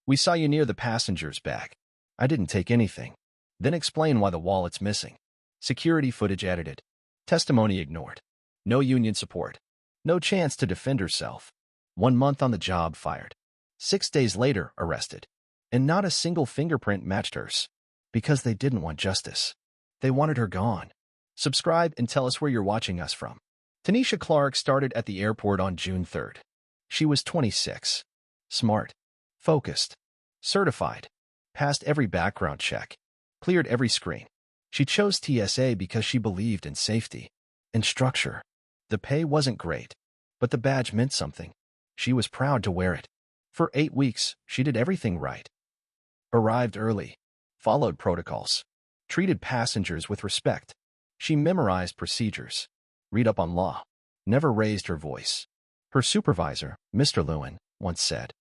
We saw you near the passenger's bag. I didn't take anything. Then explain why the wallet's missing. Security footage edited. Testimony ignored. No union support. No chance to defend herself. 1 month on the job, fired. 6 days later, arrested. And not a single fingerprint matched hers. Because they didn't want justice. They wanted her gone. Subscribe and tell us where you're watching us from. Tanisha Clark started at the airport on June 3rd. She was 26. Smart. Focused. Certified. Passed every background check. Cleared every screen. She chose TSA because she believed in safety and structure. The pay wasn't great, but the badge meant something. She was proud to wear it. For 8 weeks, she did everything right. Arrived early. Followed protocols. Treated passengers with respect. She memorized procedures. Read up on law. Never raised her voice. Her supervisor, Mr. Lewin, once said,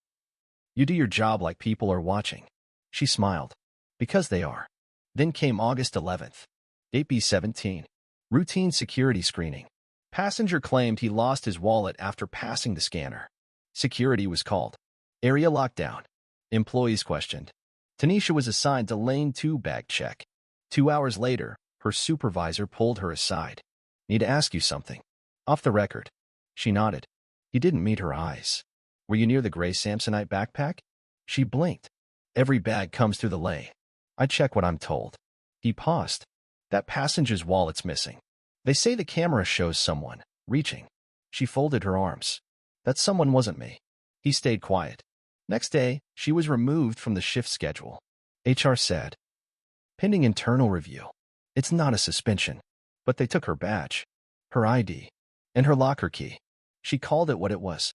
"You do your job like people are watching." She smiled. Because they are. Then came August 11th. 8B17. Routine security screening. Passenger claimed he lost his wallet after passing the scanner. Security was called. Area lockdown. Employees questioned. Tanisha was assigned to Lane 2 bag check. 2 hours later, her supervisor pulled her aside. "Need to ask you something. Off the record." She nodded. He didn't meet her eyes. "Were you near the gray Samsonite backpack?" She blinked. "Every bag comes through the lane. I check what I'm told." He paused. "That passenger's wallet's missing. They say the camera shows someone reaching." She folded her arms. "That someone wasn't me." He stayed quiet. Next day, she was removed from the shift schedule. HR said, "Pending internal review." It's not a suspension. But they took her badge, her ID, and her locker key. She called it what it was.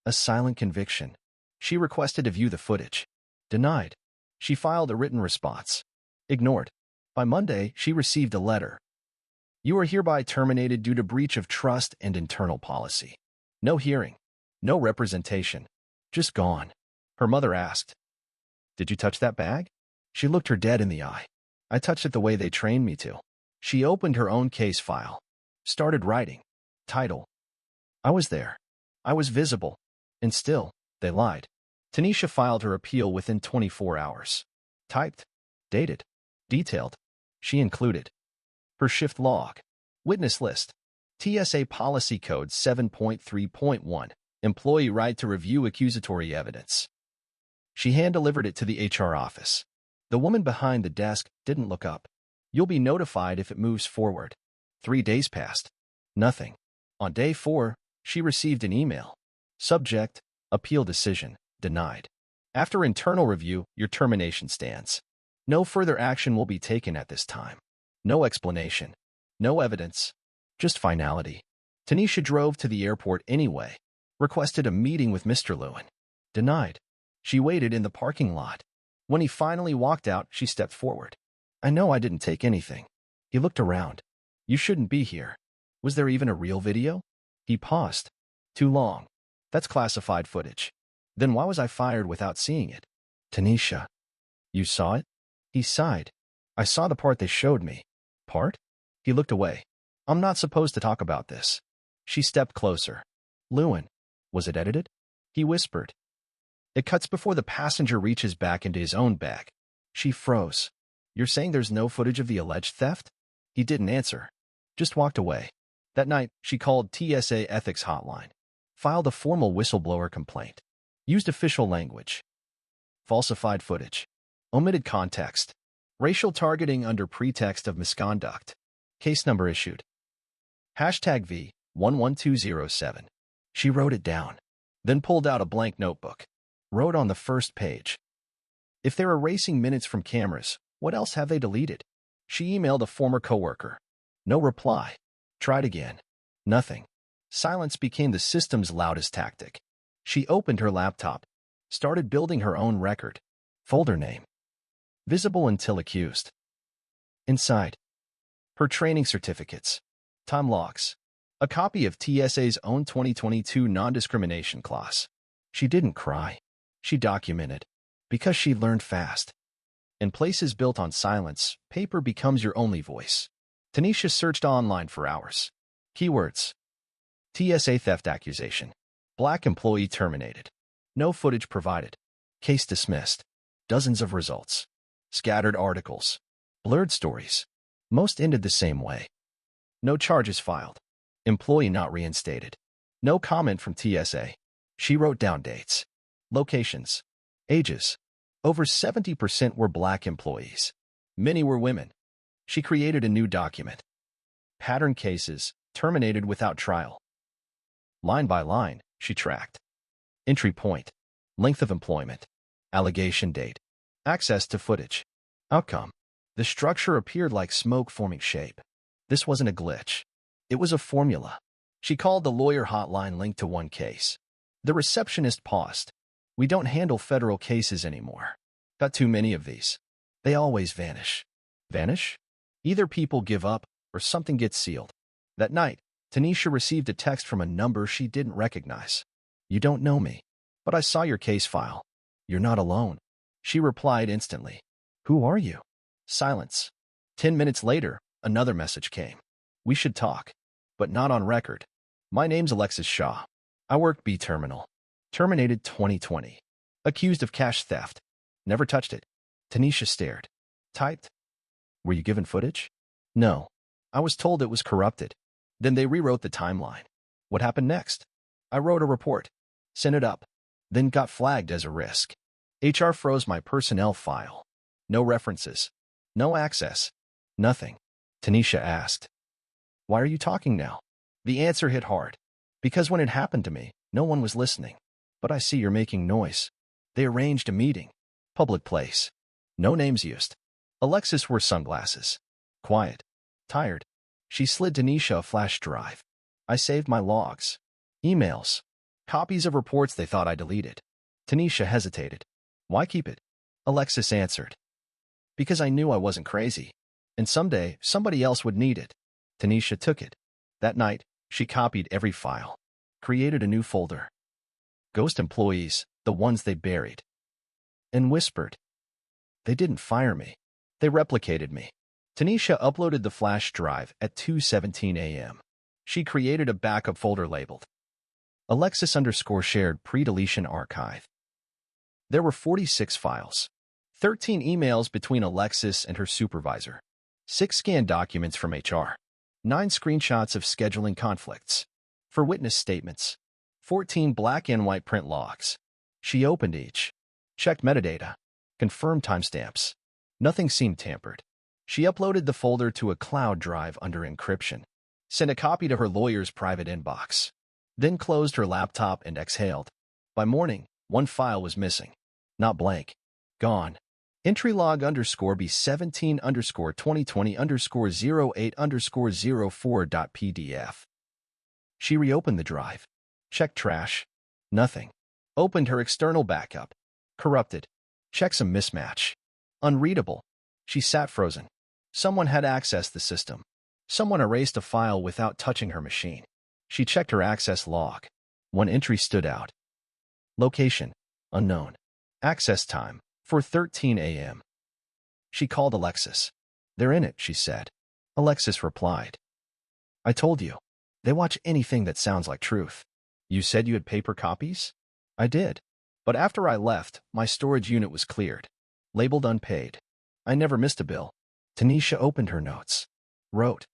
A silent conviction. She requested to view the footage. Denied. She filed a written response. Ignored. By Monday, she received a letter. "You are hereby terminated due to breach of trust and internal policy." No hearing. No representation. Just gone. Her mother asked, "Did you touch that bag?" She looked her dead in the eye. "I touched it the way they trained me to." She opened her own case file. Started writing. Title. "I was there. I was visible. And still, they lied." Tanisha filed her appeal within 24 hours. Typed. Dated. Detailed. She included her shift log. Witness list. TSA Policy Code 7.3.1. Employee right to review accusatory evidence. She hand-delivered it to the HR office. The woman behind the desk didn't look up. "You'll be notified if it moves forward." 3 days passed. Nothing. On day 4, she received an email. Subject, appeal decision, denied. After internal review, your termination stands. No further action will be taken at this time. No explanation. No evidence. Just finality. Tanisha drove to the airport anyway. Requested a meeting with Mr. Lewin. Denied. She waited in the parking lot. When he finally walked out, she stepped forward. "I know I didn't take anything." He looked around. "You shouldn't be here. Was there even a real video?" He paused. "Too long. That's classified footage." "Then why was I fired without seeing it?" "Tanisha." "You saw it?" He sighed. "I saw the part they showed me." "Part?" He looked away. "I'm not supposed to talk about this." She stepped closer. "Lewin, was it edited?" He whispered. "It cuts before the passenger reaches back into his own bag." She froze. "You're saying there's no footage of the alleged theft?" He didn't answer. Just walked away. That night, she called TSA Ethics Hotline. Filed a formal whistleblower complaint. Used official language. Falsified footage. Omitted context. Racial targeting under pretext of misconduct. Case number issued. Hashtag V11207. She wrote it down. Then pulled out a blank notebook. Wrote on the first page. "If they're erasing minutes from cameras, what else have they deleted?" She emailed a former coworker. No reply. Tried again. Nothing. Silence became the system's loudest tactic. She opened her laptop. Started building her own record. Folder name. Visible until accused. Inside. Her training certificates. Time logs. A copy of TSA's own 2022 non-discrimination clause. She didn't cry. She documented. Because she learned fast. In places built on silence, paper becomes your only voice. Tanisha searched online for hours. Keywords. TSA theft accusation. Black employee terminated. No footage provided. Case dismissed. Dozens of results. Scattered articles. Blurred stories. Most ended the same way. No charges filed. Employee not reinstated. No comment from TSA. She wrote down dates. Locations. Ages. Over 70% were Black employees. Many were women. She created a new document. Pattern cases, terminated without trial. Line by line, she tracked. Entry point. Length of employment. Allegation date. Access to footage. Outcome. The structure appeared like smoke forming shape. This wasn't a glitch. It was a formula. She called the lawyer hotline linked to one case. The receptionist paused. We don't handle federal cases anymore. Got too many of these. They always vanish. Vanish? Either people give up or something gets sealed. That night, Tanisha received a text from a number she didn't recognize. You don't know me, but I saw your case file. You're not alone. She replied instantly. Who are you? Silence. 10 minutes later, another message came. We should talk, but not on record. My name's Alexis Shaw. I work B Terminal. Terminated 2020. Accused of cash theft. Never touched it. Tanisha stared. Typed. Were you given footage? No. I was told it was corrupted. Then they rewrote the timeline. What happened next? I wrote a report. Sent it up. Then got flagged as a risk. HR froze my personnel file. No references. No access. Nothing. Tanisha asked. Why are you talking now? The answer hit hard. Because when it happened to me, no one was listening. But I see you're making noise. They arranged a meeting. Public place. No names used. Alexis wore sunglasses. Quiet. Tired. She slid Tanisha a flash drive. I saved my logs. Emails. Copies of reports they thought I deleted. Tanisha hesitated. Why keep it? Alexis answered. Because I knew I wasn't crazy. And someday, somebody else would need it. Tanisha took it. That night, she copied every file. Created a new folder. Ghost employees, the ones they buried. And whispered. They didn't fire me. They replicated me. Tanisha uploaded the flash drive at 2:17 a.m. She created a backup folder labeled Alexis_shared pre-deletion archive. There were 46 files. 13 emails between Alexis and her supervisor. 6 scanned documents from HR. 9 screenshots of scheduling conflicts. For witness statements. 14 black and white print logs. She opened each. Checked metadata. Confirmed timestamps. Nothing seemed tampered. She uploaded the folder to a cloud drive under encryption. Sent a copy to her lawyer's private inbox. Then closed her laptop and exhaled. By morning, one file was missing. Not blank. Gone. Entry log _B17_2020_08_04.pdf. She reopened the drive. Checked trash. Nothing. Opened her external backup. Corrupted. Checked some mismatch. Unreadable. She sat frozen. Someone had accessed the system. Someone erased a file without touching her machine. She checked her access log. One entry stood out. Location. Unknown. Access time. 4:13 a.m. She called Alexis. They're in it, she said. Alexis replied. I told you. They watch anything that sounds like truth. You said you had paper copies? I did. But after I left, my storage unit was cleared. Labeled unpaid. I never missed a bill. Tanisha opened her notes. Wrote.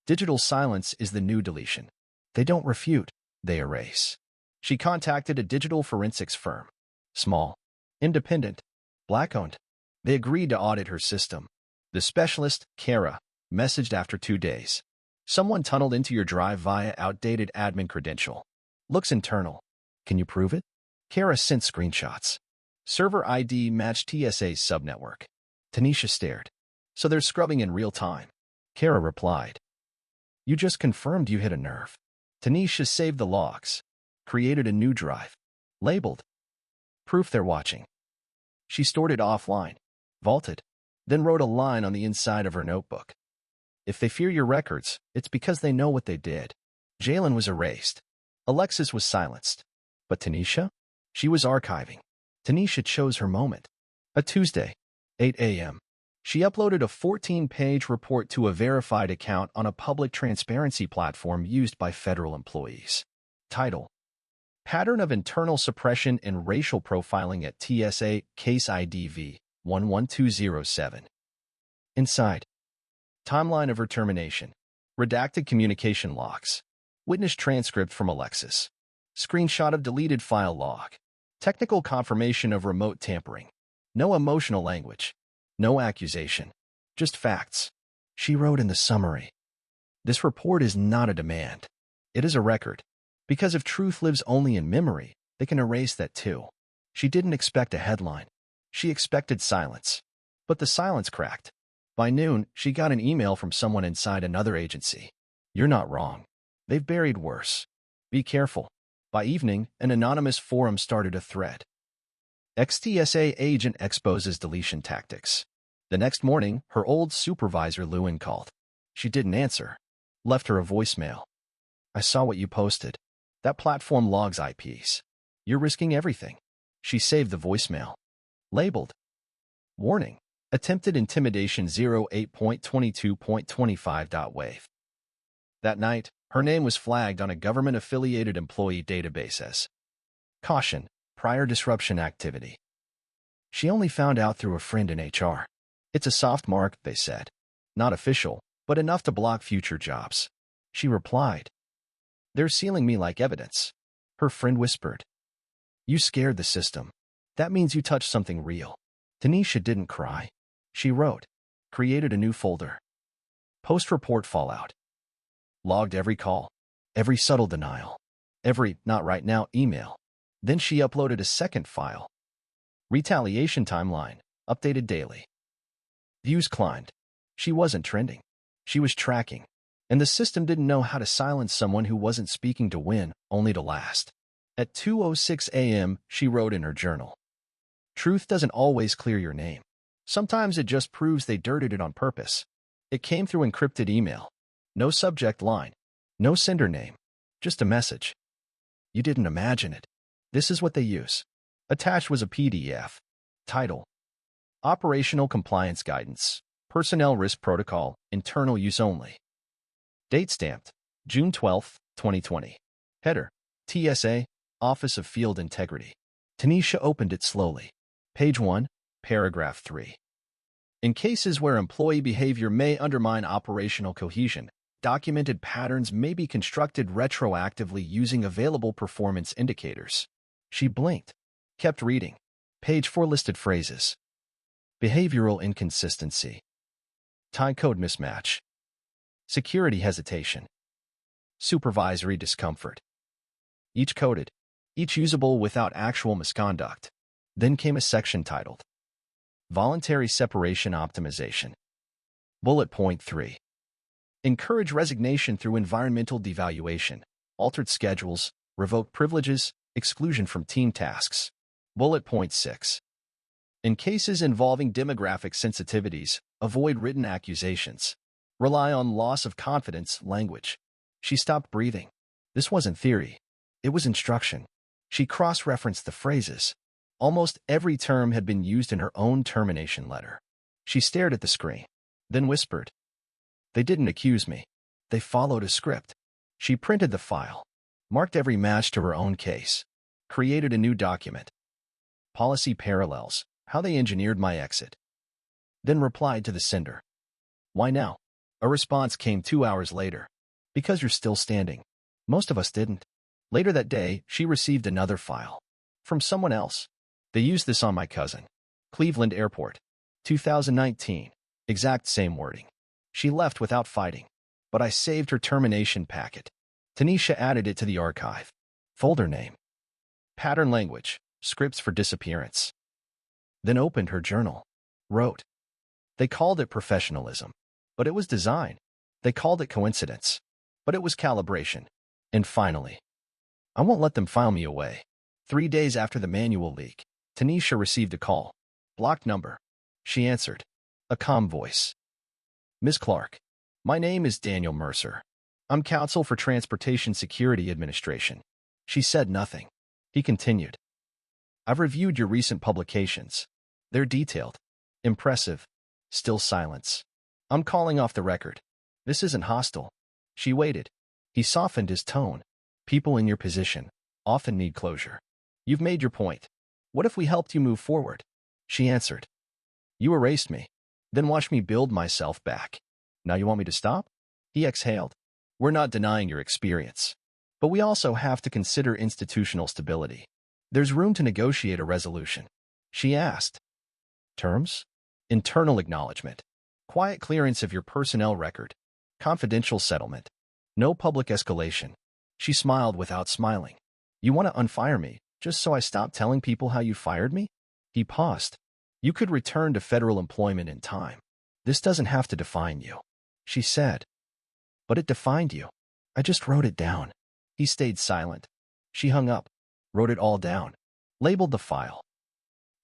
Digital silence is the new deletion. They don't refute, they erase. She contacted a digital forensics firm. Small. Independent. Black-owned. They agreed to audit her system. The specialist, Kara, messaged after 2 days. Someone tunneled into your drive via outdated admin credential. Looks internal. Can you prove it? Kara sent screenshots. Server ID matched TSA's subnetwork. Tanisha stared. So they're scrubbing in real time. Kara replied. You just confirmed you hit a nerve. Tanisha saved the logs. Created a new drive. Labeled. Proof they're watching. She stored it offline. Vaulted. Then wrote a line on the inside of her notebook. If they fear your records, it's because they know what they did. Jalen was erased. Alexis was silenced. But Tanisha? She was archiving. Tanisha chose her moment. A Tuesday, 8 a.m. She uploaded a 14-page report to a verified account on a public transparency platform used by federal employees. Title: Pattern of internal suppression and racial profiling at TSA, case ID V11207. Inside. Timeline of her termination. Redacted communication logs. Witness transcript from Alexis. Screenshot of deleted file log. Technical confirmation of remote tampering. No emotional language. No accusation. Just facts. She wrote in the summary. This report is not a demand. It is a record. Because if truth lives only in memory, they can erase that too. She didn't expect a headline. She expected silence. But the silence cracked. By noon, she got an email from someone inside another agency. You're not wrong. They've buried worse. Be careful. By evening, an anonymous forum started a thread. Ex-TSA agent exposes deletion tactics. The next morning, her old supervisor Lewin called. She didn't answer. Left her a voicemail. I saw what you posted. That platform logs IPs. You're risking everything. She saved the voicemail. Labeled. Warning. Attempted intimidation 08.22.25.wave. That night, her name was flagged on a government-affiliated employee database as caution, prior disruption activity. She only found out through a friend in HR. It's a soft mark, they said. Not official, but enough to block future jobs. She replied. They're sealing me like evidence. Her friend whispered. You scared the system. That means you touched something real. Tanisha didn't cry. She wrote. Created a new folder. Post-report fallout. Logged every call. Every subtle denial. Every not right now email. Then she uploaded a second file. Retaliation timeline. Updated daily. Views climbed. She wasn't trending. She was tracking. And the system didn't know how to silence someone who wasn't speaking to win, only to last. At 2:06 a.m., she wrote in her journal. Truth doesn't always clear your name. Sometimes it just proves they dirted it on purpose. It came through encrypted email. No subject line. No sender name. Just a message. You didn't imagine it. This is what they use. Attached was a PDF. Title. Operational Compliance Guidance. Personnel Risk Protocol. Internal use only. Date stamped, June 12, 2020. Header, TSA, Office of Field Integrity. Tanisha opened it slowly. Page 1, Paragraph 3. In cases where employee behavior may undermine operational cohesion, documented patterns may be constructed retroactively using available performance indicators. She blinked. Kept reading. Page 4 listed phrases. Behavioral inconsistency. Time code mismatch. Security hesitation. Supervisory discomfort. Each coded. Each usable without actual misconduct. Then came a section titled Voluntary Separation Optimization. Bullet point 3. Encourage resignation through environmental devaluation, altered schedules, revoked privileges, exclusion from team tasks. Bullet point 6. In cases involving demographic sensitivities, avoid written accusations. Rely on loss of confidence language. She stopped breathing. This wasn't theory. It was instruction. She cross-referenced the phrases. Almost every term had been used in her own termination letter. She stared at the screen, then whispered. They didn't accuse me. They followed a script. She printed the file, marked every match to her own case, created a new document. Policy parallels, how they engineered my exit. Then replied to the sender. Why now? A response came 2 hours later. Because you're still standing. Most of us didn't. Later that day, she received another file. From someone else. They used this on my cousin. Cleveland Airport. 2019. Exact same wording. She left without fighting. But I saved her termination packet. Tanisha added it to the archive. Folder name. Pattern language. Scripts for disappearance. Then opened her journal. Wrote. They called it professionalism. But it was design. They called it coincidence. But it was calibration. And finally, I won't let them file me away. 3 days after the manual leak, Tanisha received a call. Blocked number. She answered. A calm voice. Ms. Clark, my name is Daniel Mercer. I'm counsel for Transportation Security Administration. She said nothing. He continued. I've reviewed your recent publications. They're detailed. Impressive. Still silence. I'm calling off the record. This isn't hostile. She waited. He softened his tone. People in your position often need closure. You've made your point. What if we helped you move forward? She answered. You erased me, then watched me build myself back. Now you want me to stop? He exhaled. We're not denying your experience, but we also have to consider institutional stability. There's room to negotiate a resolution. She asked. Terms? Internal acknowledgement. Quiet clearance of your personnel record. Confidential settlement. No public escalation. She smiled without smiling. You want to unfire me, just so I stop telling people how you fired me? He paused. You could return to federal employment in time. This doesn't have to define you. She said. But it defined you. I just wrote it down. He stayed silent. She hung up, wrote it all down, labeled the file.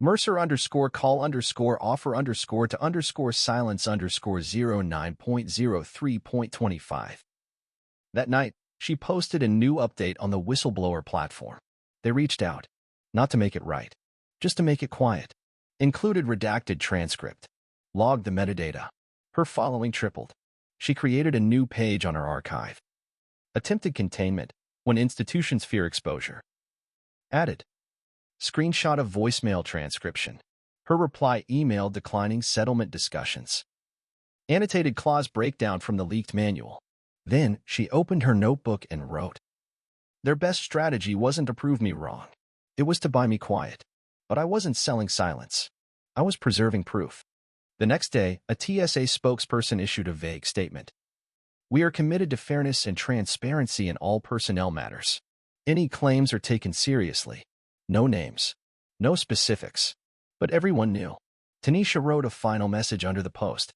Mercer_call_offer_to_silence_09.03.25. That night, she posted a new update on the whistleblower platform. They reached out, not to make it right, just to make it quiet. Included redacted transcript. Logged the metadata. Her following tripled. She created a new page on her archive. Attempted containment when institutions fear exposure. Added. Screenshot of voicemail transcription. Her reply email declining settlement discussions. Annotated clause breakdown from the leaked manual. Then she opened her notebook and wrote. Their best strategy wasn't to prove me wrong. It was to buy me quiet. But I wasn't selling silence. I was preserving proof. The next day, a TSA spokesperson issued a vague statement. We are committed to fairness and transparency in all personnel matters. Any claims are taken seriously. No names. No specifics. But everyone knew. Tanisha wrote a final message under the post.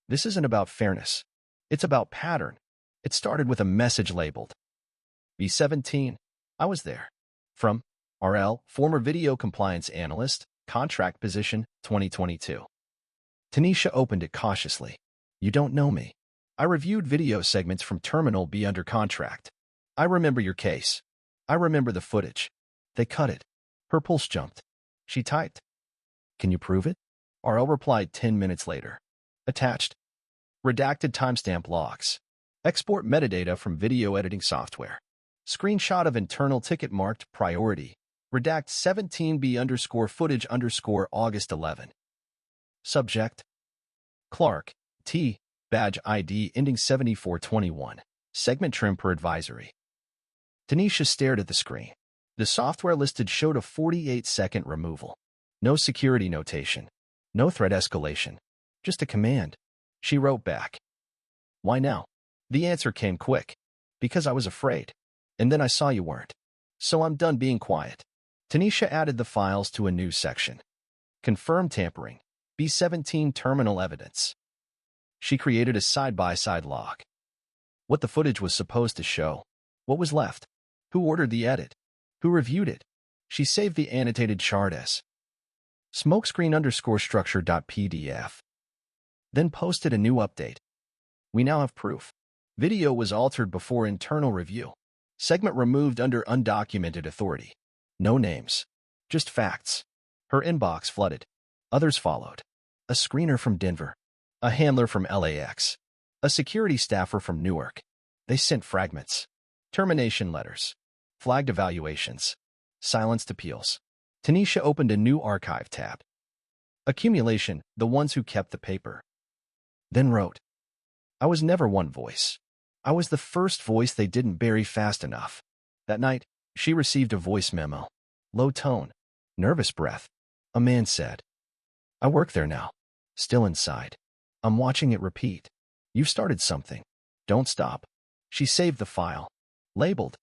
This isn't about fairness. It's about pattern. It started with a message labeled B17. I was there. From RL, former video compliance analyst, contract position, 2022. Tanisha opened it cautiously. You don't know me. I reviewed video segments from Terminal B under contract. I remember your case. I remember the footage. They cut it. Her pulse jumped. She typed. Can you prove it? RL replied 10 minutes later. Attached. Redacted timestamp logs. Export metadata from video editing software. Screenshot of internal ticket marked priority. Redact 17B_footage_August 11. Subject. Clark, T. Badge ID ending 7421. Segment trim per advisory. Tanisha stared at the screen. The software listed showed a 48-second removal. No security notation. No threat escalation. Just a command. She wrote back. Why now? The answer came quick. Because I was afraid. And then I saw you weren't. So I'm done being quiet. Tanisha added the files to a new section. Confirmed tampering. B17 terminal evidence. She created a side-by-side log. What the footage was supposed to show. What was left. Who ordered the edit. Who reviewed it. She saved the annotated chart as smokescreen_structure.pdf. Then posted a new update. We now have proof. Video was altered before internal review. Segment removed under undocumented authority. No names. Just facts. Her inbox flooded. Others followed. A screener from Denver. A handler from LAX. A security staffer from Newark. They sent fragments. Termination letters. Flagged evaluations. Silenced appeals. Tanisha opened a new archive tab. Accumulation, the ones who kept the paper. Then wrote. I was never one voice. I was the first voice they didn't bury fast enough. That night, she received a voice memo. Low tone. Nervous breath. A man said. I work there now. Still inside. I'm watching it repeat. You've started something. Don't stop. She saved the file. Labeled.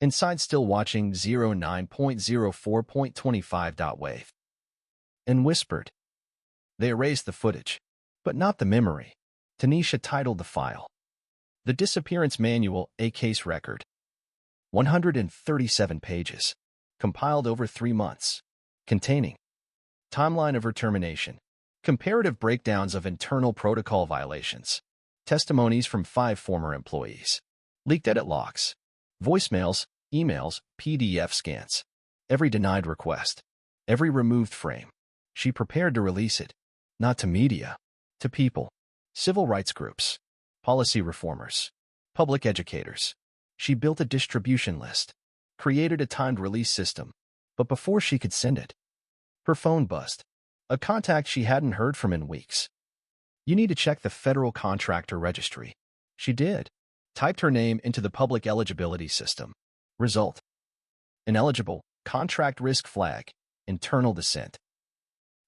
Inside still watching 09.04.25.wave. And whispered. They erased the footage. But not the memory. Tanisha titled the file. The Disappearance Manual, a Case Record. 137 pages. Compiled over 3 months. Containing. Timeline of her termination. Comparative breakdowns of internal protocol violations. Testimonies from 5 former employees. Leaked edit logs. Voicemails, emails, PDF scans. Every denied request. Every removed frame. She prepared to release it. Not to media. To people. Civil rights groups. Policy reformers. Public educators. She built a distribution list. created a timed release system. But before she could send it, her phone buzzed. A contact she hadn't heard from in weeks. "You need to check the federal contractor registry." She did. Typed her name into the public eligibility system. Result: ineligible, contract risk flag, internal dissent.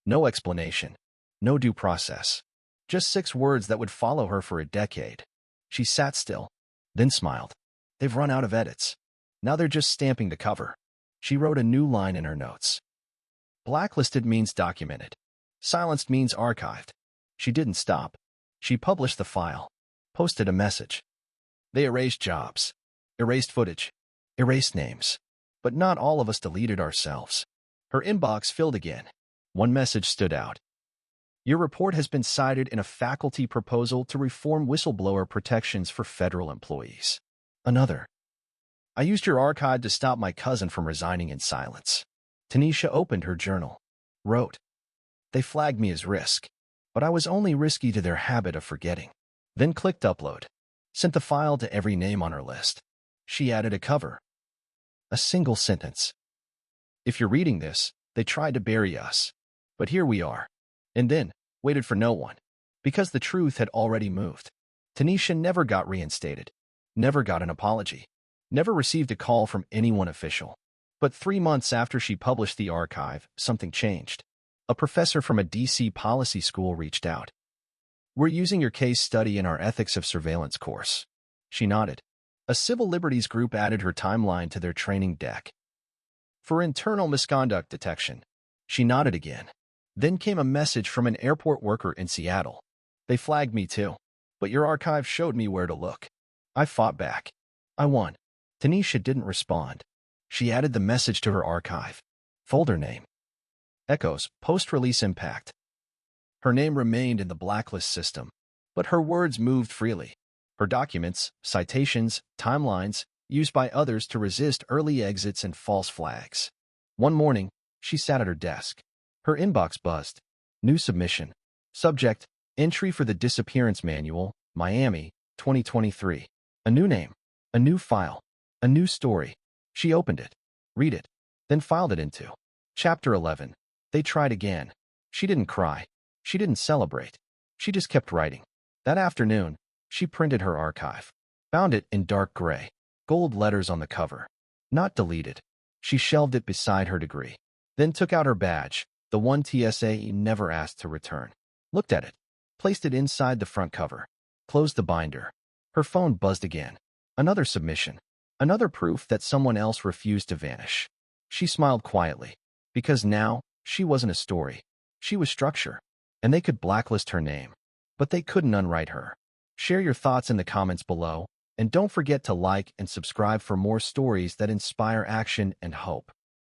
No explanation. No due process. Just 6 words that would follow her for a decade. She sat still, then smiled. They've run out of edits. Now they're just stamping the cover. She wrote a new line in her notes. Blacklisted means documented. Silenced means archived. She didn't stop. She published the file. Posted a message. They erased jobs. Erased footage. Erased names. But not all of us deleted ourselves. Her inbox filled again. One message stood out. Your report has been cited in a faculty proposal to reform whistleblower protections for federal employees. Another. I used your archive to stop my cousin from resigning in silence. Tanisha opened her journal. Wrote. They flagged me as risk, but I was only risky to their habit of forgetting. Then clicked upload. Sent the file to every name on her list. She added a cover. A single sentence. If you're reading this, they tried to bury us. But here we are. And then, waited for no one. Because the truth had already moved. Tanisha never got reinstated. Never got an apology. Never received a call from anyone official. But 3 months after she published the archive, something changed. A professor from a DC policy school reached out. We're using your case study in our Ethics of Surveillance course. She nodded. A civil liberties group added her timeline to their training deck. For internal misconduct detection. She nodded again. Then came a message from an airport worker in Seattle. They flagged me too. But your archive showed me where to look. I fought back. I won. Tanisha didn't respond. She added the message to her archive. Folder name. Echoes, post-release impact. Her name remained in the blacklist system, but her words moved freely. Her documents, citations, timelines, used by others to resist early exits and false flags. One morning, she sat at her desk. Her inbox buzzed. New submission. Subject, entry for the disappearance manual, Miami, 2023. A new name. A new file. A new story. She opened it. Read it. Then filed it into. Chapter 11. They tried again. She didn't cry. She didn't celebrate. She just kept writing. That afternoon, she printed her archive. Found it in dark gray. Gold letters on the cover. Not deleted. She shelved it beside her degree. Then took out her badge, the one TSA never asked to return. Looked at it. Placed it inside the front cover. Closed the binder. Her phone buzzed again. Another submission. Another proof that someone else refused to vanish. She smiled quietly. Because now, she wasn't a story. She was structure. And they could blacklist her name. But they couldn't unwrite her. Share your thoughts in the comments below. And don't forget to like and subscribe for more stories that inspire action and hope.